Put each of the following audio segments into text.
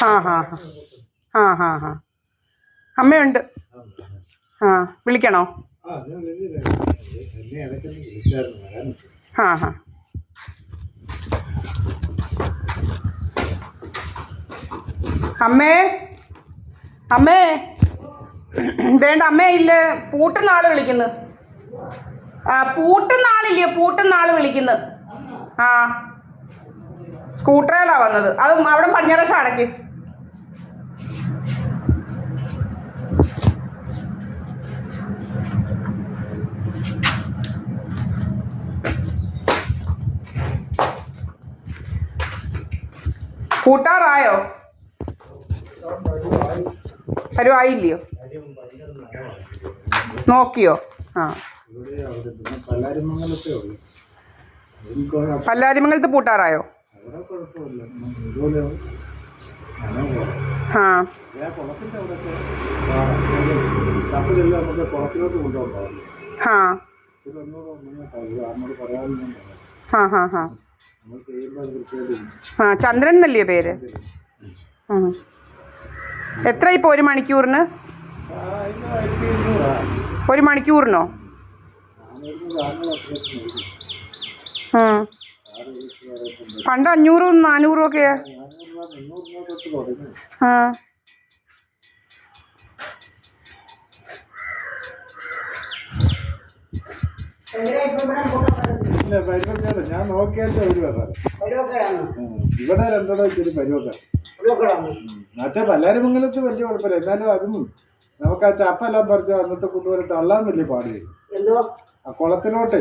ആ ഹാ ഹാ ഹാ ഹാ അമ്മയുണ്ട്. ആ വിളിക്കണോ? ഹാ ഹാ അമ്മേ അമ്മേ വേണ്ട അമ്മേ ഇല്ല, പൂട്ടുന്ന ആള് വിളിക്കുന്നു. ആ പൂട്ടുന്ന ആളില്ലേ, പൂട്ടുന്ന ആള് വിളിക്കുന്നു. ആ സ്കൂട്ടറിലാണ് വന്നത്. അത് അവിടെ പടിഞ്ഞാറശം അടയ്ക്ക്. കൂട്ടാറായോ? വരുവായില്ലയോ? നോക്കിയോ? ആ പല്ലാരിമംഗലത്ത് പൂട്ടാറായോ? ആ ഹാ ഹാ ഹാ ആ ചന്ദ്രൻ എന്നല്ലയോ പേര്? എത്ര ഇപ്പോൾ ഒരു മണിക്കൂറിന്? ഒരു മണിക്കൂറിനോ? പണ്ട് 500 400 ഒക്കെയാ. ആ ഞാൻ നോക്കിയാലേ ഇവിടെ രണ്ടോടെ ഇച്ചിരി പരിവക്കാണ്. മറ്റേ പല്ലാരിമംഗലത്ത് വലിയ കുഴപ്പമില്ല. എന്നാലും അതും നമുക്ക് ആ ചപ്പെല്ലാം പറിച്ച് അന്നത്തെ കൊണ്ടുവരെ തള്ളാൻ വലിയ പാട് വരും. ആ കുളത്തിലോട്ടെ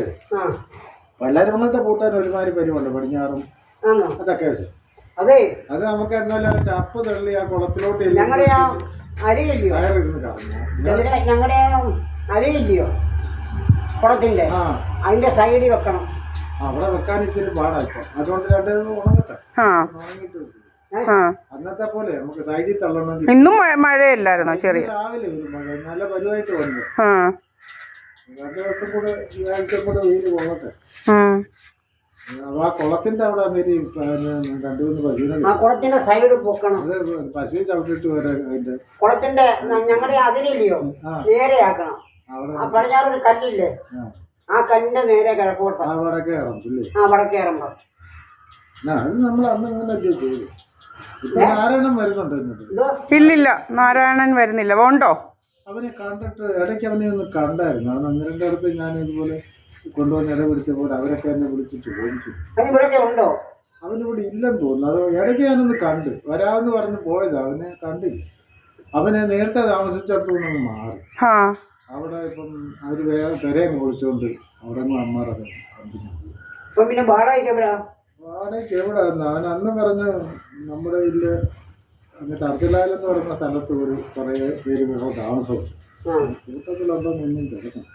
പല്ലാരിമംഗലത്തെ പൂട്ടാൻ ഒരുമാതിരി പരിവുണ്ട്, പടിഞ്ഞാറും അതൊക്കെ വെച്ച്. അത് നമുക്ക് എന്നാലും ആ ചപ്പ് തള്ളി ആ കുളത്തിലോട്ട് കയറിരുന്ന് അറിയില്ലയോ കുളത്തിന്റെ അതിന്റെ സൈഡിൽ വെക്കണം. അവിടെ വെക്കാൻ ഇച്ചിരി പാടായിപ്പോ. അതുകൊണ്ട് രണ്ടു ഉണങ്ങട്ടെ. അന്നത്തെ പോലെ നമുക്ക് സൈഡിൽ തള്ളണം. ഇന്നും മഴയല്ലായിരുന്നോ? ചെറിയ രാവിലെ ഒരു മഴ നല്ല പരുവായിട്ട് വന്നു. 2 ദിവസം കൂടെ ഈ ആഴ്ച കൂടെ വെയില് കൊള്ളട്ടെ. ആ കുളത്തിന്റെ അവിടെ 2-3 പശുവിനെ കുളത്തിന്റെ സൈഡ് പൊക്കണം. അത് പശുവിനെ ചവിട്ടിട്ട് വരെ അതിന്റെ കുളത്തിന്റെ ഞങ്ങളുടെ അതിരില്ലയോ നേരെ ആക്കണം. പടിഞ്ഞാറൊരു കല്ലില്ലേ, ആ കല്ലിന്റെ നേരെ കിഴക്കോട്ട് വടക്കേ ഇറങ്ങും. ആ വടക്കേ ഇറങ്ങും. അത് നമ്മൾ അന്ന് ഇങ്ങനെ ചെയ്തു. ഇപ്പൊ നാരായണൻ വരുന്നുണ്ട്. ഇല്ലില്ല, നാരായണൻ വരുന്നില്ല. ഉണ്ടോ? അവനെ കണ്ടിട്ട് ഇടയ്ക്ക് അവനെ ഒന്ന് കണ്ടായിരുന്നു. അവൻ 1-2 അടുത്ത് ഞാൻ ഇതുപോലെ കൊണ്ടുവന്ന് ഇടപെടുത്തിയ പോലെ അവരൊക്കെ എന്നെ വിളിച്ചിട്ട് ഓടിച്ചു. അവനിവിടെ ഇല്ലെന്ന് തോന്നുന്നു. അത് ഇടയ്ക്ക് ഞാനൊന്ന് കണ്ട് വരാമെന്ന് പറഞ്ഞ് പോയതാ. അവനെ കണ്ടില്ല. അവനെ നേരത്തെ താമസിച്ചിടത്തുനിന്ന് മാറി. അവിടെ ഇപ്പം അവര് വേറെ പെരയും കുളിച്ചോണ്ട് അവിടെ അമ്മാറൊക്കെ പിന്നെ വാടകയ്ക്ക് എവിടാ അവൻ അന്ന് പറഞ്ഞ് നമ്മുടെ ഇതില് അങ്ങ് തർത്തിലാലെന്ന് പറയുന്ന സ്ഥലത്ത് ഒരു കുറെ പേര് വേറെ താമസവും കൂട്ടത്തിലൊന്നും ഒന്നും കിടക്കണം.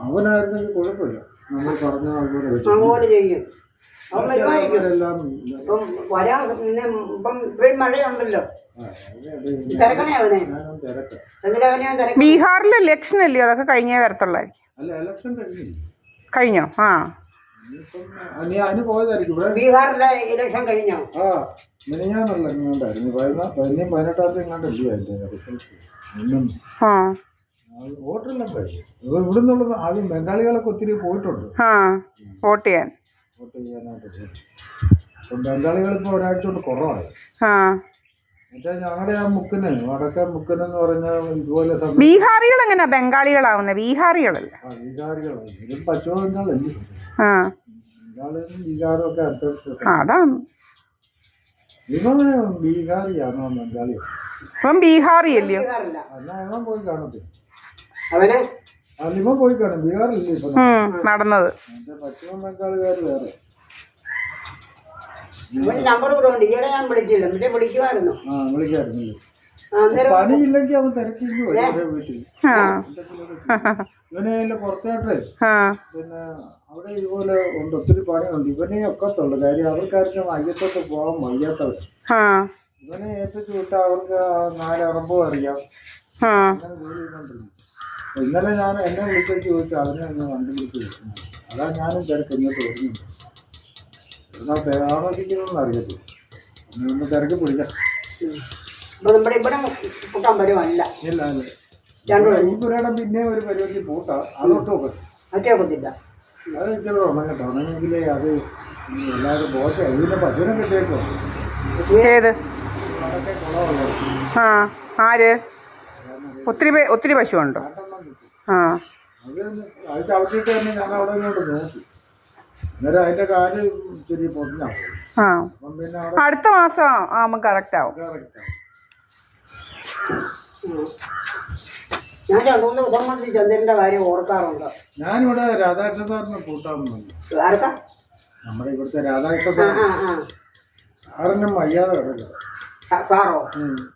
അവനായിരുന്നെങ്കിൽ കുഴപ്പമില്ല, നമ്മൾ പറഞ്ഞ അതുപോലെ ചെയ്യും. മഴയുണ്ടല്ലോ. ബീഹാറിലെ ഇലക്ഷൻ അല്ലേ? അതൊക്കെ കഴിഞ്ഞേ വരത്തുള്ളായിരിക്കും. കഴിഞ്ഞോ? ആ അതിന് പോയതായിരിക്കും. ബീഹാറിലെ ഇലക്ഷൻ കഴിഞ്ഞോ? ആ മിനിഞ്ഞാന്നല്ല ഇങ്ങോട്ടായിരുന്നു. 18-ാം തീയതി ഇങ്ങോട്ടല്ലേ അതിന്റെ വോട്ടെല്ലാം കഴിഞ്ഞു. ഇവിടെ നിന്നുള്ള ആദ്യം ബംഗാളികളൊക്കെ ഒത്തിരി പോയിട്ടുണ്ട് വോട്ട് ചെയ്യാനായിട്ട്. അപ്പം ബംഗാളികൾ ഇപ്പോൾ ഒരാഴ്ച കൊണ്ട് കുറവായി. മറ്റേ ഞങ്ങളുടെ ആ മുക്കിന് വടക്കൻ മുക്കിനെന്ന് പറഞ്ഞാൽ ഇതുപോലെ ബീഹാറികൾ എങ്ങനെയാ ബംഗാളികളാവുന്നത്? ബീഹാറികളല്ല, ബീഹാറികളാണ്. ഇതും പശ്ചിമ ബംഗാളല്ലേ. ബംഗാളും ബീഹാറും ഒക്കെ അടുത്ത. അതാണ് ഇവന് ബീഹാറിയാണോ ബംഗാളിയോ? ഇവൻ ബീഹാറി അല്ലയോ? എന്നാ ഇവൻ പോയി കാണത്തില്ല. ഇവൻ പോയി കാണും. ബീഹാറില്ലേ ഇപ്പൊ നടന്നത്? പശ്ചിമ ബംഗാളുകാർ വേറെ. നമ്പർ കൂടെ ഉണ്ട്. ഈയിടെ ഞാൻ വിളിച്ചില്ല, പക്ഷെ വിളിക്കുമായിരുന്നു. വിളിക്കായിരുന്നില്ലേ? പണിയില്ലെങ്കിൽ അവൻ തിരക്കില്ല വീട്ടിൽ. ഇവനെ പുറത്തോട്ടെ പിന്നെ അവിടെ ഇതുപോലെ ഉണ്ട്, ഒത്തിരി പണിയുണ്ട്. ഇവനെ ഒക്കത്തുള്ളു. കാര്യം അവർക്കാർക്കും അയ്യത്തോട്ട് പോകാൻ വയ്യാത്തവർ. ഇവനെ ഏൽപ്പിച്ചു വിട്ടാൽ അവർക്ക് 4 അറമ്പോ അറിയാം. അങ്ങനെ ജോലി ചെയ്തോണ്ടിരുന്നു. ഇന്നലെ ഞാൻ എന്നെ വിളിച്ചു ചോദിച്ചു, അവനെ ഒന്ന് വണ്ടി വിളിച്ച് വിളിക്കുന്നു. അതാ ഞാനും തിരക്ക് ഇങ്ങോട്ട് വരുന്നുണ്ട്. താമസിക്കുന്നതെന്ന് അറിയത്തില്ല. ഒന്ന് തിരക്കി പിടിക്കാം. അപ്പൊ നമ്മുടെ ഇവിടെ കൂട്ടാൻ വരുമല്ല ഇല്ല അല്ല രണ്ടും ഈ പുരാണം പിന്നെ ഒരു പരിപാടി പൂട്ടാ അതൊട്ട് നോക്കാം. മറ്റേ ഒക്കത്തില്ല. അത് ഇച്ചിരി ഉണങ്ങട്ടെ. ഉണങ്ങെങ്കിലേ അത് എല്ലാവരും പോട്ടെ. ഇതിന്റെ പശുവിനെ കിട്ടിയേക്കോ ഏത് അതൊക്കെ കുളമുള്ളത്. ആ ആര് ഒത്തിരി പശുവുണ്ടോ? ആ അത് ചവിട്ടിയിട്ട് തന്നെ ഞാൻ അവിടെ ഇങ്ങോട്ട് നോക്കി. അന്നേരം അതിന്റെ കാല് ഇച്ചിരി പൊടിഞ്ഞാവും. ആ അപ്പം പിന്നെ അവിടെ അടുത്ത മാസം ആകുമ്പോൾ കറക്റ്റ് ആവും. കറക്റ്റാവും. ഞാൻ രണ്ടു മൂന്ന് ദിവസം കൊണ്ട് ചന്ദ്രന്റെ കാര്യം ഓർക്കാറുണ്ട്. ഞാനിവിടെ രാധാകൃഷ്ണ സാറിന് കൂട്ടാമെന്നുണ്ട്. ആർക്കാ? നമ്മുടെ ഇവിടുത്തെ രാധാകൃഷ്ണ ആ സാർ ആ ആ സാറിനും വയ്യാതെ കിടക്കുക. സാറോ?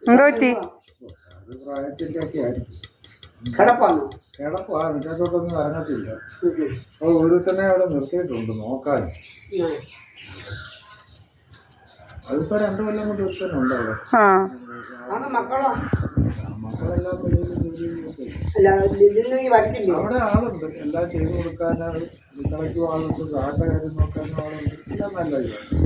എന്തോ പറ്റി? അത് പ്രായത്തിൻ്റെ ഒക്കെ ആയിരിക്കും. കിടപ്പാന്നോ? കിടപ്പാ മുറ്റത്തോട്ടൊന്നും ഇറങ്ങത്തില്ല. അപ്പോൾ ഒരുത്തന്നെ അവിടെ നിർത്തിയിട്ടുണ്ട് നോക്കാൻ. അതിപ്പോ 2 കൊല്ലം കൊണ്ട് ഒരുത്തന്നെ ഉണ്ട് അവിടെ. ആ അവന്റെ മക്കളോ? മക്കളെല്ലാം വെളിയിൽ ജോലി ചെയ്തിട്ട് അല്ല ഇതിന്ന് ഈ വരത്തില്ലേ? അവിടെ ആളുണ്ട്. എല്ലാം ചെയ്തു കൊടുക്കാൻ അടുക്കളയ്ക്കും ആളുണ്ട്, കാട്ട കാര്യം നോക്കാനും ആളുണ്ട്. എല്ലാം നല്ല ഇതാണ്.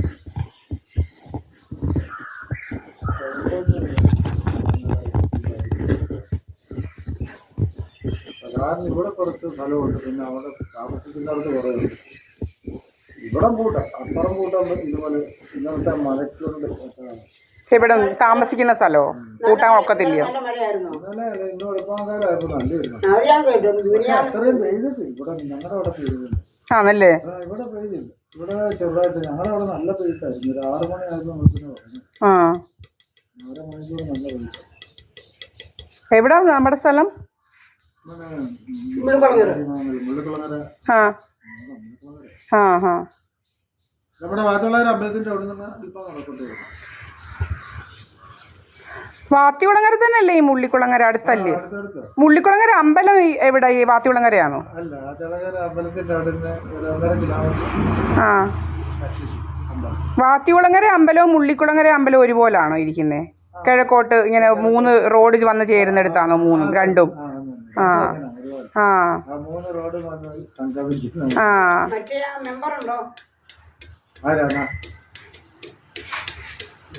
കാരണം ഇവിടെ കുറച്ച് സ്ഥലമുണ്ട്. പിന്നെ അവിടെ താമസിക്കുന്നവർക്ക് കുറേയുണ്ട്. ഇവിടെ കൂട്ടാം, അപ്പുറം കൂട്ടാൻ ഇതുപോലെ ഇന്നത്തെ മഴയ്ക്കൊണ്ട് ഇവിടെ താമസിക്കുന്ന സ്ഥലമോ കൂട്ടാൻ ഒക്കത്തില്ലയോ? നല്ല മഴയായിരുന്നോ? ഇന്നലെ ഇന്ന് വെളുപ്പാങ്കാലായപ്പോൾ നല്ലതായിരുന്നു. അത് ഞാൻ കേട്ടു. പക്ഷെ അത്രയും പെയ്തിട്ടില്ല. ഇവിടെ ഞങ്ങളുടെ അവിടെ പെയ്തില്ല. ആണല്ലേ? ഇവിടെ പെയ്തില്ല. ഇവിടെ ചെറുതായിട്ട് ഞങ്ങളുടെ അവിടെ നല്ല പെയ്ത്തായിരുന്നു. ഒരു 6 മണിയായിരുന്നു വെളുപ്പിന് പറഞ്ഞു. ആ 6 മണിക്കൂർ നല്ല പെയ്ത്ത. എവിടാ നമ്മുടെ സ്ഥലം? മുള്ളിക്കുളങ്ങര. ആ ആ ആ നമ്മുടെ വാത്തുള്ളവർ അമ്പലത്തിന്റെ അവിടെ നിന്ന് അല്പം നടക്കൊണ്ടേ വരും. വാത്തികുളങ്ങര തന്നെയല്ലേ ഈ മുള്ളിക്കുളങ്ങര അടുത്തല്ലേ? അടുത്തടുത്ത് മുള്ളിക്കുളങ്ങര അമ്പലം എവിടെ? ഈ വാത്തികുളങ്ങരയാണോ? അല്ല, ആ തിളകര അമ്പലത്തിന്റെ അവിടെ നിന്ന് ഒരു 1.5 കിലോമീറ്റർ. ആ അമ്പലം വാത്തികുളങ്ങര അമ്പലവും മുള്ളിക്കുളങ്ങര അമ്പലവും ഒരുപോലാണോ ഇരിക്കുന്നത്? കിഴക്കോട്ട് ഇങ്ങനെ 3 റോഡ് വന്ന് ചേരുന്നിടത്താണോ? 2 ആ ആ ആ 3 റോഡ് വന്ന് സംഗമിക്കുന്നു. ആ മറ്റേ മെമ്പറുണ്ടോ? ആരാ?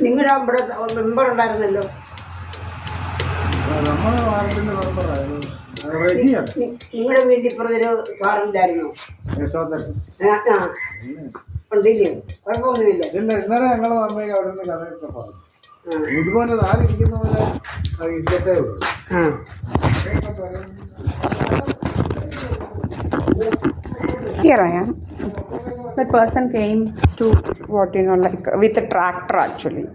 നിങ്ങളുടെ ഇവിടെ മെമ്പർ ഉണ്ടായിരുന്നല്ലോ. നമ്മുടെ വാർഡിന്റെ മെമ്പറായിരുന്നു റെജിയാണ്. നിങ്ങളുടെ വീട്ടിൽ ഇപ്പുറത്തൊരു സാറുണ്ടായിരുന്നോ? യശോധരൻ. ആ ഉണ്ടില്ലേ? കുഴപ്പമൊന്നുമില്ല. ഇല്ല, ഇന്നലെ ഞങ്ങൾ അമ്മയ്ക്ക് അവിടെ നിന്ന് കഥയൊക്കെ പറഞ്ഞു. ഇതുപോലെ താരിരിക്കുന്ന പോലെ അത് ഇല്ലത്തേ ഉള്ളൂ. Here I am. That person came to like with a tractor actually.